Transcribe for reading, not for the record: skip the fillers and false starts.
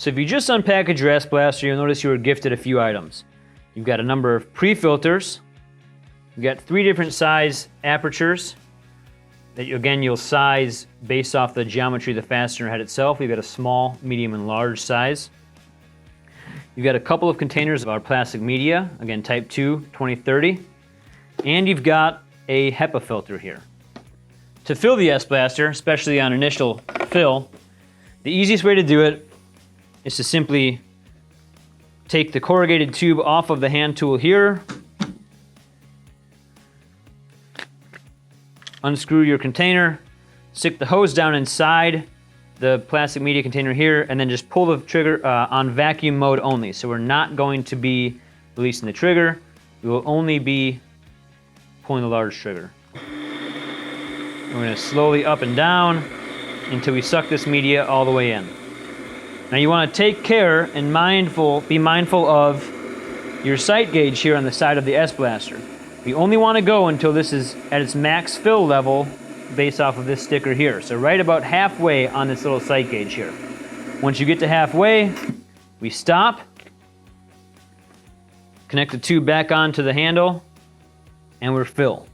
So if you just unpackage your S Blaster, you'll notice you were gifted a few items. You've got a number of pre-filters. You've got 3 different size apertures that you'll size based off the geometry of the fastener head itself. You've got a small, medium, and large size. You've got a couple of containers of our plastic media, again type 2, 2030. And you've got a HEPA filter here. To fill the S Blaster, especially on initial fill, the easiest way to do it is to simply take the corrugated tube off of the hand tool here, unscrew your container, stick the hose down inside the plastic media container here, and then just pull the trigger on vacuum mode only. So we're not going to be releasing the trigger. We will only be pulling the large trigger. We're going to slowly up and down until we suck this media all the way in. Now you want to take care and be mindful of your sight gauge here on the side of the S Blaster. We only want to go until this is at its max fill level based off of this sticker here. So right about halfway on this little sight gauge here. Once you get to halfway, we stop, connect the tube back onto the handle, and we're fill.